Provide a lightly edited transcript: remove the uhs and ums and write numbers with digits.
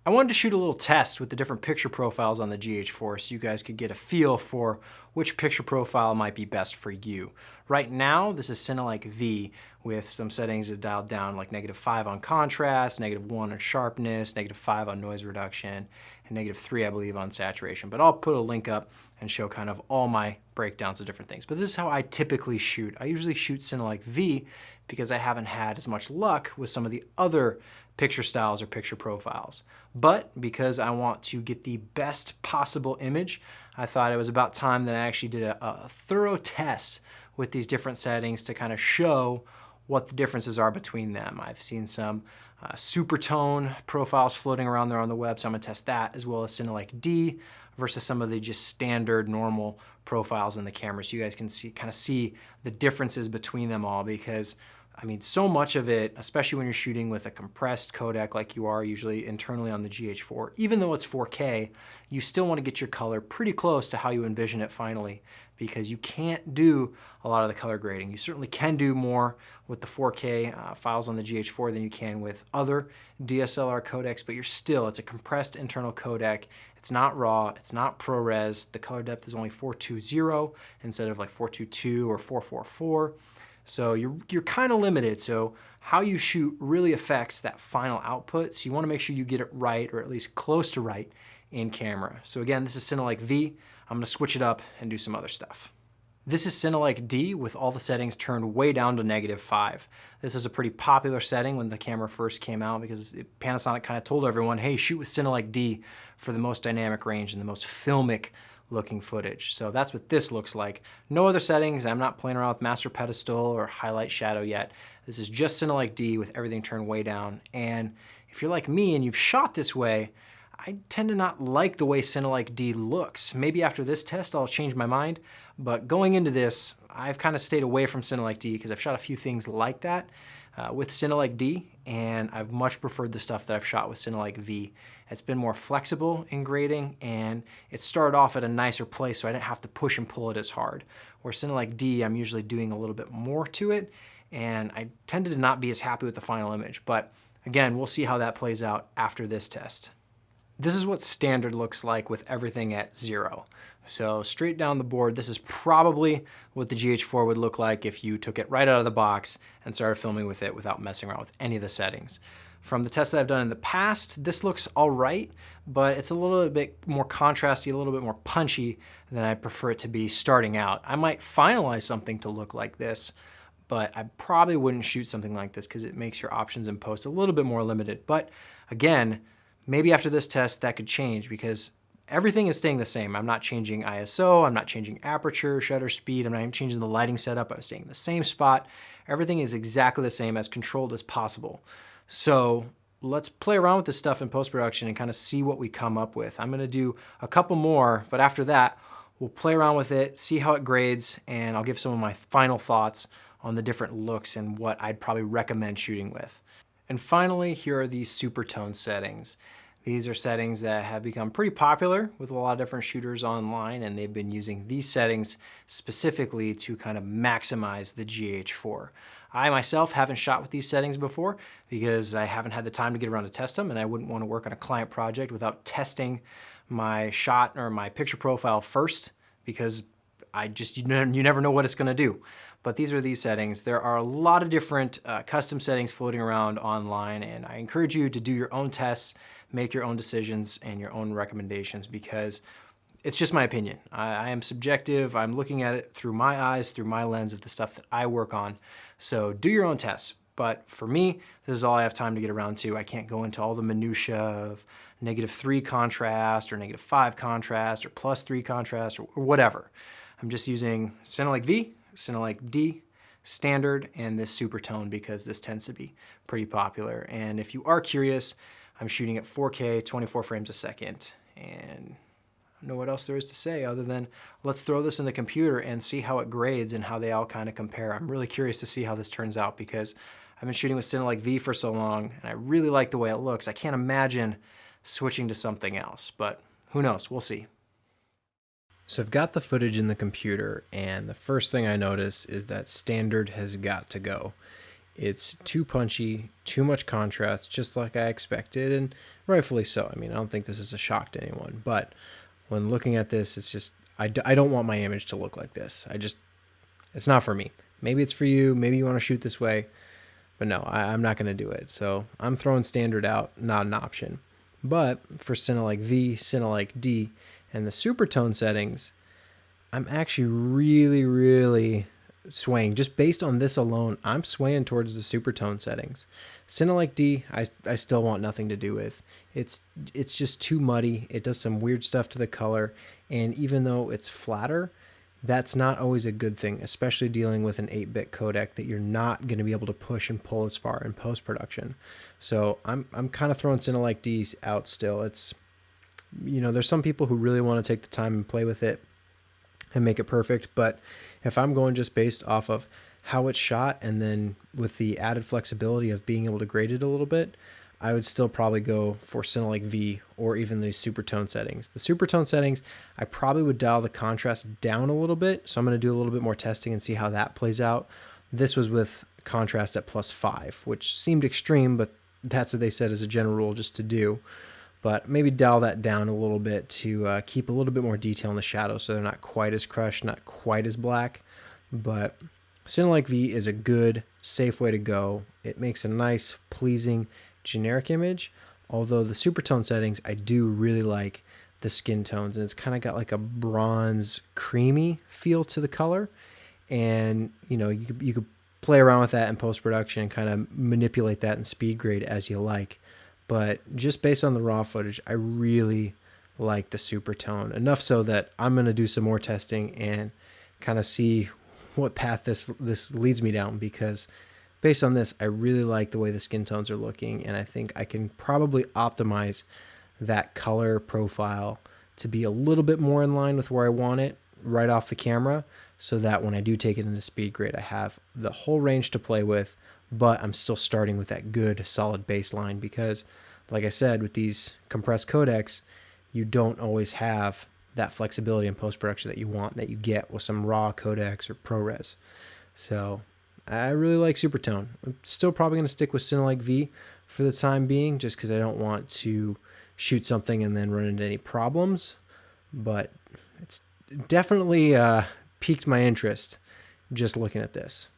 I wanted to shoot a little test with the different picture profiles on the GH4 so you guys could get a feel for which picture profile might be best for you. Right now, this is Cinelike V with some settings that dialed down like -5 on contrast, -1 on sharpness, -5 on noise reduction, and -3, I believe, on saturation. But I'll put a link up and show kind of all my breakdowns of different things. But this is how I typically shoot. I usually shoot Cinelike V because I haven't had as much luck with some of the other picture styles or picture profiles. But because I want to get the best possible image, I thought it was about time that I actually did a thorough test with these different settings to kind of show what the differences are between them. I've seen some Supertone profiles floating around there on the web, so I'm gonna test that, as well as Cinelike D versus some of the just standard normal profiles in the camera, so you guys can kind of see the differences between them all. Because I mean, so much of it, especially when you're shooting with a compressed codec like you are usually internally on the GH4, even though it's 4K, you still want to get your color pretty close to how you envision it finally, because you can't do a lot of the color grading. You certainly can do more with the 4K files on the GH4 than you can with other DSLR codecs, but it's a compressed internal codec. It's not RAW, it's not ProRes. The color depth is only 420 instead of like 422 or 444. So you're kind of limited. So how you shoot really affects that final output. So you want to make sure you get it right, or at least close to right, in camera. So again, this is Cinelike V. I'm going to switch it up and do some other stuff. This is Cinelike D with all the settings turned way down to -5. This is a pretty popular setting when the camera first came out, because Panasonic kind of told everyone, hey, shoot with Cinelike D for the most dynamic range and the most filmic looking footage. So that's what this looks like. No other settings. I'm not playing around with master pedestal or highlight shadow yet. This is just Cinelike D with everything turned way down. And if you're like me and you've shot this way, I tend to not like the way Cinelike D looks. Maybe after this test I'll change my mind, but going into this, I've kind of stayed away from Cinelike D because I've shot a few things like that with Cinelike D, and I've much preferred the stuff that I've shot with Cinelike V. It's been more flexible in grading, and it started off at a nicer place, so I didn't have to push and pull it as hard. Where Cinelike D, I'm usually doing a little bit more to it, and I tended to not be as happy with the final image. But again, we'll see how that plays out after this test. This is what standard looks like with everything at 0. So straight down the board, this is probably what the GH4 would look like if you took it right out of the box and started filming with it without messing around with any of the settings. From the tests that I've done in the past, this looks all right, but it's a little bit more contrasty, a little bit more punchy than I prefer it to be starting out. I might finalize something to look like this, but I probably wouldn't shoot something like this because it makes your options in post a little bit more limited. But again, maybe after this test that could change, because everything is staying the same. I'm not changing ISO, I'm not changing aperture, shutter speed, I'm not even changing the lighting setup. I'm staying in the same spot. Everything is exactly the same, as controlled as possible. So let's play around with this stuff in post-production and kind of see what we come up with. I'm gonna do a couple more, but after that, we'll play around with it, see how it grades, and I'll give some of my final thoughts on the different looks and what I'd probably recommend shooting with. And finally, here are these Supertone settings. These are settings that have become pretty popular with a lot of different shooters online, and they've been using these settings specifically to kind of maximize the GH4. I myself haven't shot with these settings before because I haven't had the time to get around to test them, and I wouldn't want to work on a client project without testing my shot or my picture profile first, because you never know what it's going to do. But these are these settings. There are a lot of different custom settings floating around online, and I encourage you to do your own tests, make your own decisions and your own recommendations, because it's just my opinion. I am subjective. I'm looking at it through my eyes, through my lens of the stuff that I work on. So do your own tests. But for me, this is all I have time to get around to. I can't go into all the minutia of -3 contrast or -5 contrast or +3 contrast or whatever. I'm just using Cinelike V, Cinelike D, standard, and this Supertone because this tends to be pretty popular. And if you are curious, I'm shooting at 4K, 24 frames a second. And I don't know what else there is to say other than let's throw this in the computer and see how it grades and how they all kind of compare. I'm really curious to see how this turns out because I've been shooting with Cinelike V for so long and I really like the way it looks. I can't imagine switching to something else, but who knows? We'll see. So I've got the footage in the computer, and the first thing I notice is that standard has got to go. It's too punchy, too much contrast, just like I expected, and rightfully so. I mean, I don't think this is a shock to anyone, but when looking at this, it's just, I don't want my image to look like this. It's not for me. Maybe it's for you, maybe you want to shoot this way, but no, I'm not going to do it. So I'm throwing standard out, not an option. But for Cinelike V, Cinelike D, and the Supertone settings, I'm actually really swaying. Just based on this alone, I'm swaying towards the Supertone settings. Cinelike D, I still want nothing to do with. It's just too muddy. It does some weird stuff to the color, and even though it's flatter, that's not always a good thing, especially dealing with an 8-bit codec that you're not going to be able to push and pull as far in post-production. So I'm kind of throwing Cinelike D's out still. It's, there's some people who really want to take the time and play with it and make it perfect, but if I'm going just based off of how it's shot and then with the added flexibility of being able to grade it a little bit, I would still probably go for Cinelike V or even the Supertone settings. The Supertone settings, I probably would dial the contrast down a little bit, so I'm going to do a little bit more testing and see how that plays out. This was with contrast at +5, which seemed extreme, but that's what they said as a general rule just to do. But maybe dial that down a little bit to keep a little bit more detail in the shadows so they're not quite as crushed, not quite as black. But Cinelike V is a good, safe way to go. It makes a nice, pleasing, generic image, although the Supertone settings, I do really like the skin tones, and it's kind of got like a bronze creamy feel to the color, and you could play around with that in post-production and kind of manipulate that in speed grade as you like. But just based on the raw footage, I really like the Supertone, enough so that I'm going to do some more testing and kind of see what path this leads me down, because based on this, I really like the way the skin tones are looking, and I think I can probably optimize that color profile to be a little bit more in line with where I want it right off the camera, so that when I do take it into speed grade, I have the whole range to play with, but I'm still starting with that good, solid baseline, because, like I said, with these compressed codecs, you don't always have that flexibility in post-production that you want, that you get with some raw codecs or ProRes. So I really like Supertone. I'm still probably going to stick with Cinelike V for the time being, just because I don't want to shoot something and then run into any problems. But it's definitely piqued my interest just looking at this.